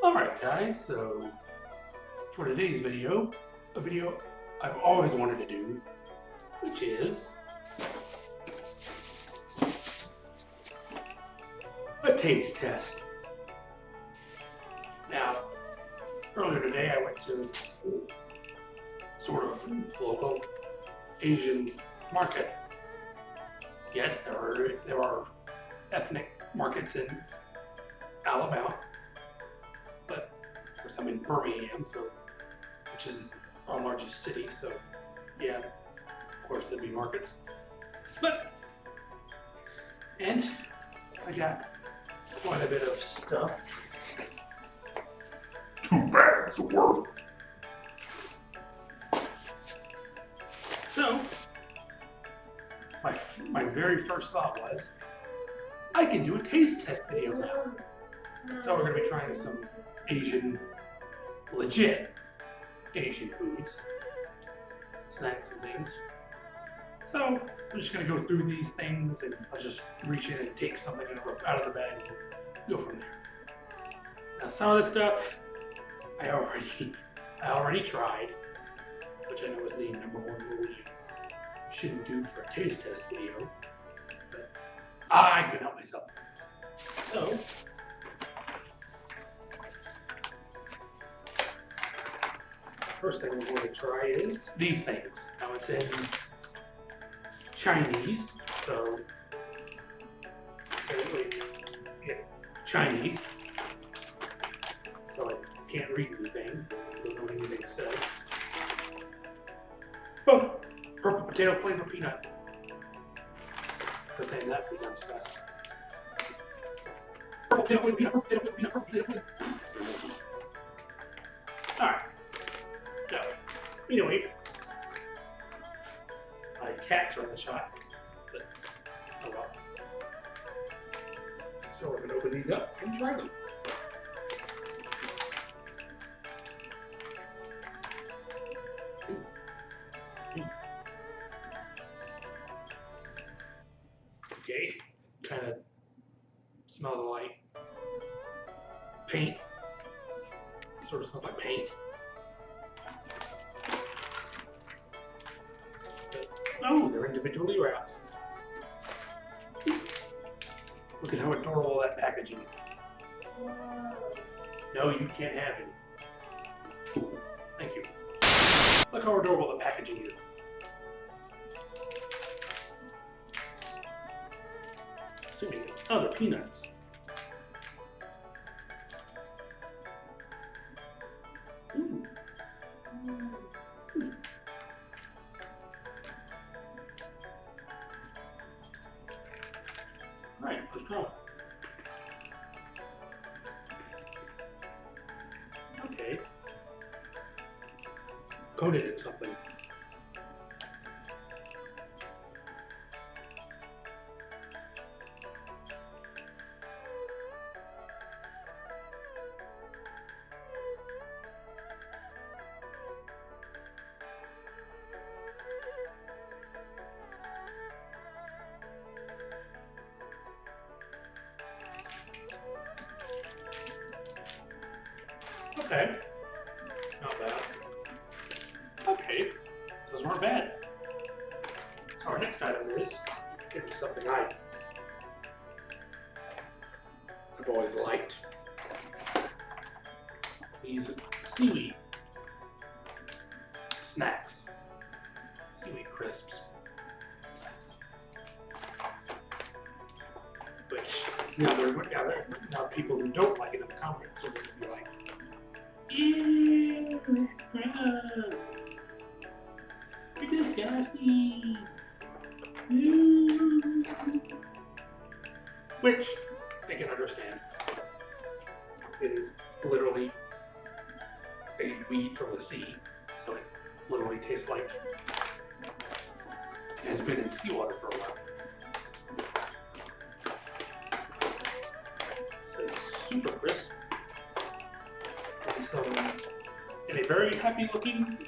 Alright guys, so for today's video, a video I've always wanted to do, which is a taste test. Now, earlier today I went to sort of local Asian market. Yes, there are ethnic markets in Alabama, but of course I'm in Birmingham, which is our largest city, so yeah, of course there'd be markets. And I got quite a bit of stuff. 2 bags of worth. So, my very first thought was, I can do a taste test video now. So we're going to be trying some legit Asian foods, snacks and things. So I'm just going to go through these things and I'll just reach in and take something out of the bag and go from there. Now some of the stuff I already tried, which I know is the #1 rule you shouldn't do for a taste test video, but I couldn't help myself. So, first thing we're going to try is these things. Now it's in Chinese, so Chinese. So I can't read anything. Don't know what anything says. Boom! Purple potato flavor peanut. For saying that 3 times fast. Purple potato flavor peanut, purple potato flavor peanut, purple potato flavor. Alright. So, anyway. My cats are in the shot. But, oh well. So we're going to open these up and try them. Okay, kind of smells like paint. Sort of smells like paint. But, oh, they're individually wrapped. Look at how adorable that packaging is. No, you can't have it. Thank you. Look how adorable the packaging is. Oh, they're peanuts. Ooh. Alright, let's try. Okay. Coated in something. Okay, not bad. Okay, those weren't bad. So our next item is going to be something I've always liked. These seaweed snacks, seaweed crisps. Which now people who don't like it in the comments are going to be like, ew, gross. You're disgusting. Ew. Which I can understand. It is literally a weed from the sea, so it literally tastes like it has been in seawater for a while. So it's super crisp. And a very happy looking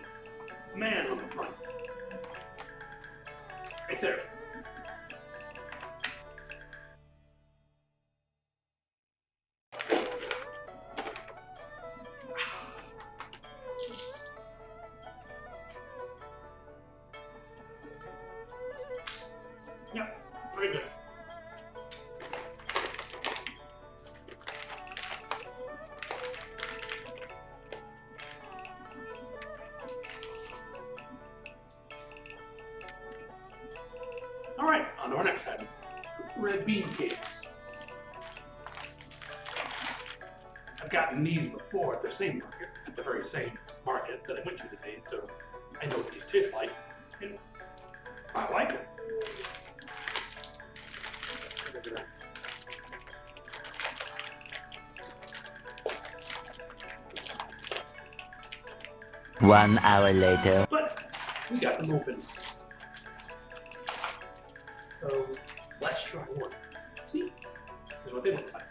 man on the front. Right there. Yep, very good. All right, on to our next item. Red bean cakes. I've gotten these before at the same market, at the very same market that I went to today, so I know what these taste like, and I like them. One hour later. But we got them open. So let's try one. See? Here's what they look like.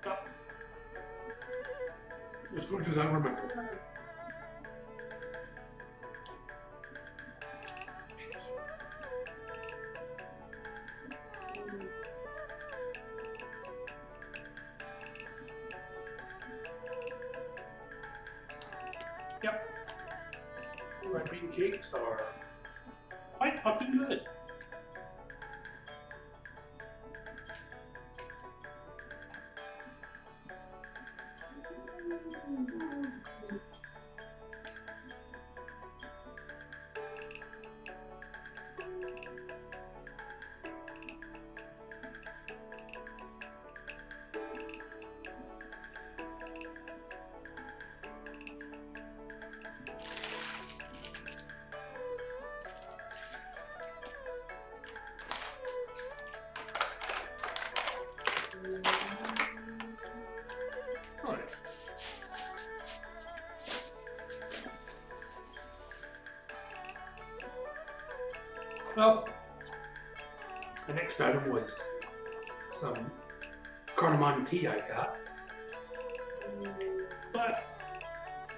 Oh. As good as I remember. Yep. Red bean cakes are quite fucking good. Alright. Well, the next item was some cardamom tea I got, but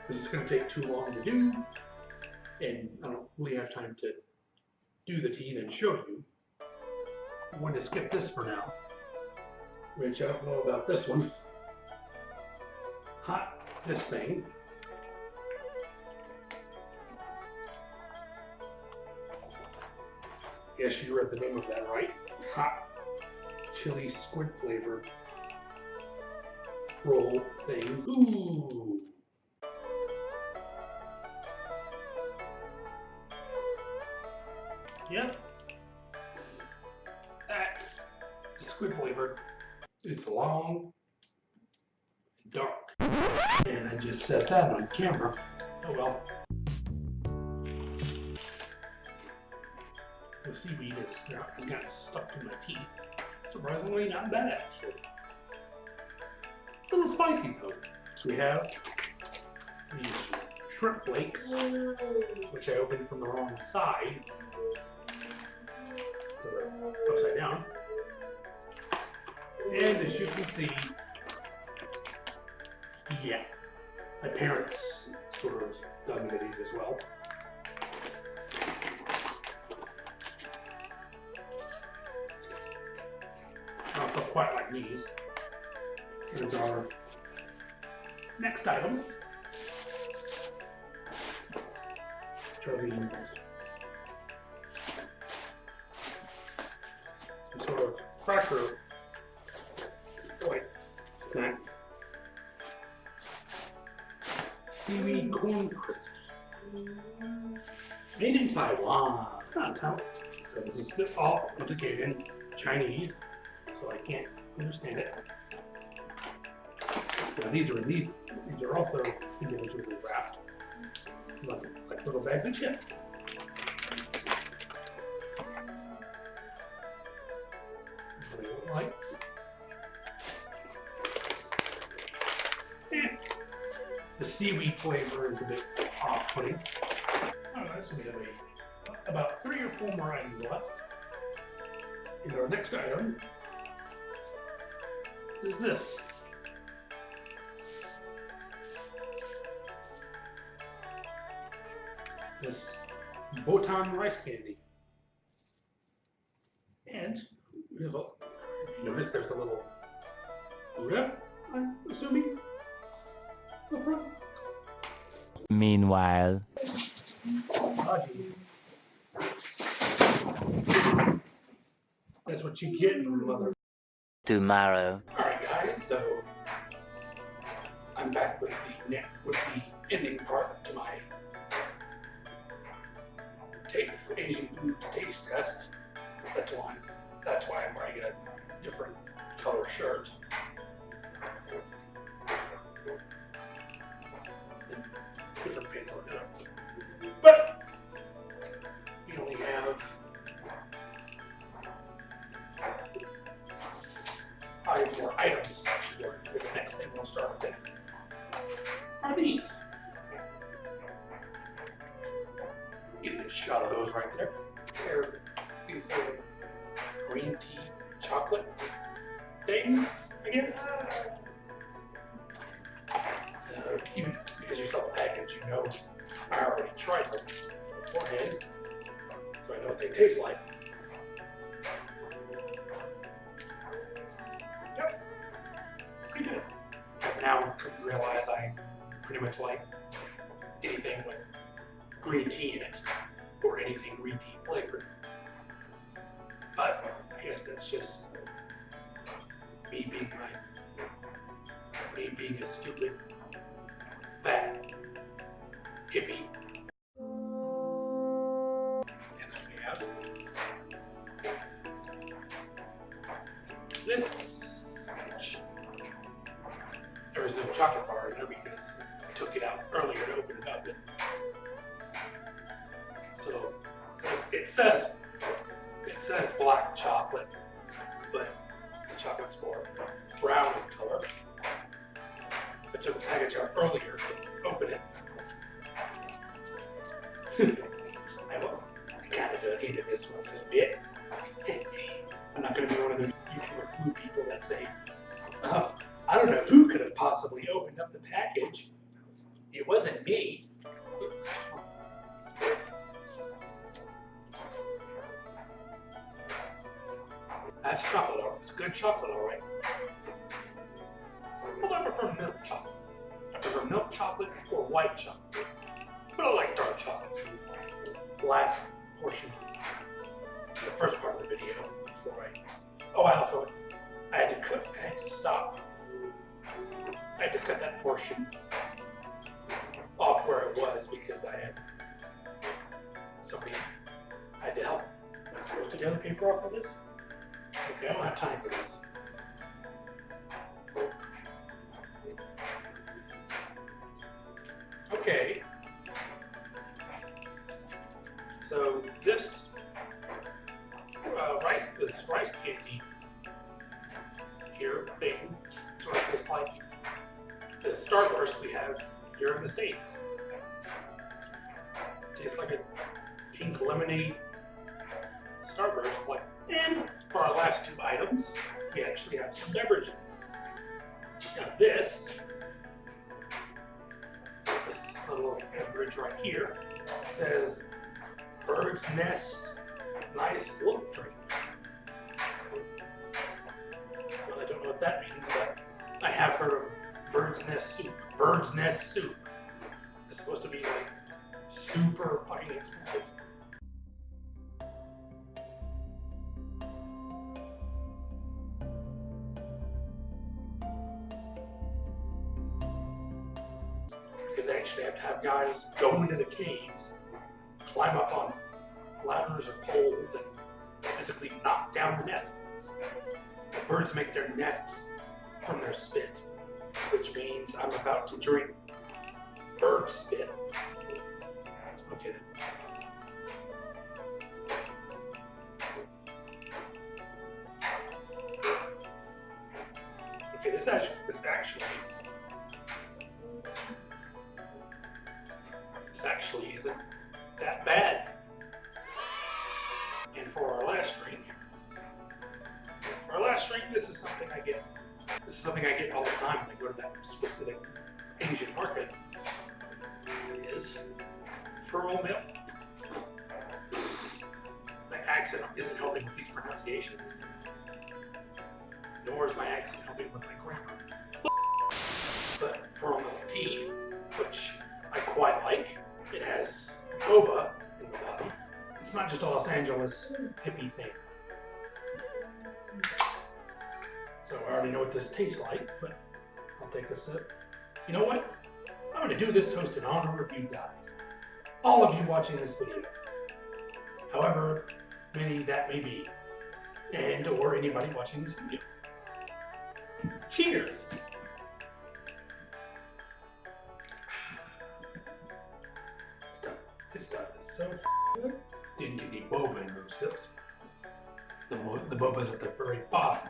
this is going to take too long to do, and I don't really have time to do the tea and show you. I'm going to skip this for now, which I don't know about this one. Hot, this thing. Yes, you read the name of that right. Hot chili squid flavored roll things. Ooh. Yep. That's squid flavored. It's long, dark. And I just said that on camera. Oh well. The seaweed has gotten stuck to my teeth. Surprisingly, not bad actually. A little spicy though. So we have these shrimp flakes, which I opened from the wrong side. So they're upside down. And as you can see, yeah, my parents sort of dug into these as well. I don't feel quite like these. Here's our next item, which are these some sort of cracker like snacks. Seaweed corn crisp. Made in Taiwan. Not Taiwan. So this is all once again in Chinese, so I can't understand it. Now these are also individually wrapped, like little bags of chips. What they look like. The seaweed flavor is a bit off-putting. Alright, so we have about 3 or 4 more items left. And our next item is this. This Botan rice candy. And you notice there's a little Buddha, I'm assuming, up front. Meanwhile, Oh, geez. That's what you get, mother. tomorrow. Alright guys, so I'm back with the ending part to my Asian foods taste test. That's why I'm wearing a different color shirt. Different pants on it. But we only have 5 more items for the next thing we'll start with. Are these? Give me a shot of those right there. These are green tea chocolate things, I guess. Even because you saw the package, you know I already tried them beforehand, so I know what they taste like. Yep, pretty good. Now I realize I pretty much like anything with green tea in it, or anything green tea flavored. But I guess that's just me being a stupid, fat, hippie. And so we have this, which there was no chocolate bar in there because I took it out earlier to open it up. So it says black chocolate, but the chocolate's more brown in color. I took the package out earlier to open it. I kind of dug into this one a little bit. I'm not going to be one of those YouTuber flu people that say, I don't know who could have possibly opened up the package. It wasn't me. That's chocolate, all right. It's good chocolate, all right. Well, I prefer milk chocolate. I prefer milk chocolate or white chocolate. But I like dark chocolate. The last portion, the first part of the video, before I had to stop. I had to cut that portion off where it was because somebody had to help. Am I supposed to tear the paper off of this? Okay, I don't have time for this. Okay. So this rice candy here thing sort of tastes like the Starburst we have here in the States. It tastes like a pink lemonade Starburst, and for our last 2 items, we actually have some beverages. Now this little beverage right here says Bird's Nest Nice Look Drink. Well, I don't know what that means, but I have heard of Bird's Nest Soup. Bird's Nest Soup. It's supposed to be like super fucking expensive. Because they actually have to have guys go into the caves, climb up on ladders or poles, and physically knock down the nests. The birds make their nests from their spit, which means I'm about to drink bird spit. Okay. Okay, this actually isn't that bad. And for our last drink, this is something I get. This is something I get all the time when I go to that specific Asian market. Is pearl milk. My accent isn't helping with these pronunciations, nor is my accent helping with my grammar. But pearl milk tea, which I quite like. It has boba in the bottom. It's not just a Los Angeles hippie thing. So I already know what this tastes like, but I'll take a sip. You know what? I'm going to do this toast in honor of you guys. All of you watching this video. However many that may be. And or anybody watching this video. Cheers! This stuff is so good. Didn't get any boba in those sips. The boba's at the very bottom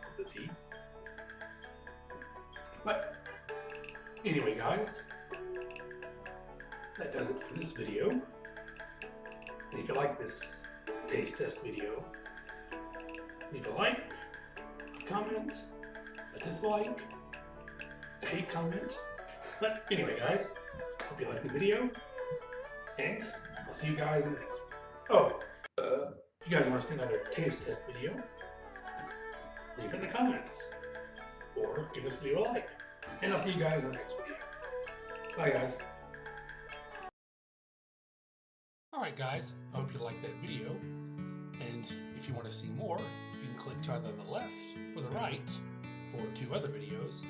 of the tea. But anyway, guys, that does it for this video. And if you like this taste test video, leave a like, a comment, a dislike, a hate comment. But anyway, guys, hope you like the video, and I'll see you guys in the next one. Oh, if you guys want to see another taste test video, leave it in the comments, or give this video a like. And I'll see you guys in the next video. Bye, guys. Alright, guys, I hope you liked that video. And if you want to see more, you can click to either the left or the right for 2 other videos.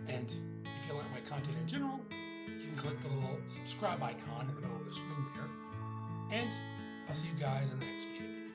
And if you like my content in general, you can click the little subscribe icon in the middle of the screen there. And I'll see you guys in the next video.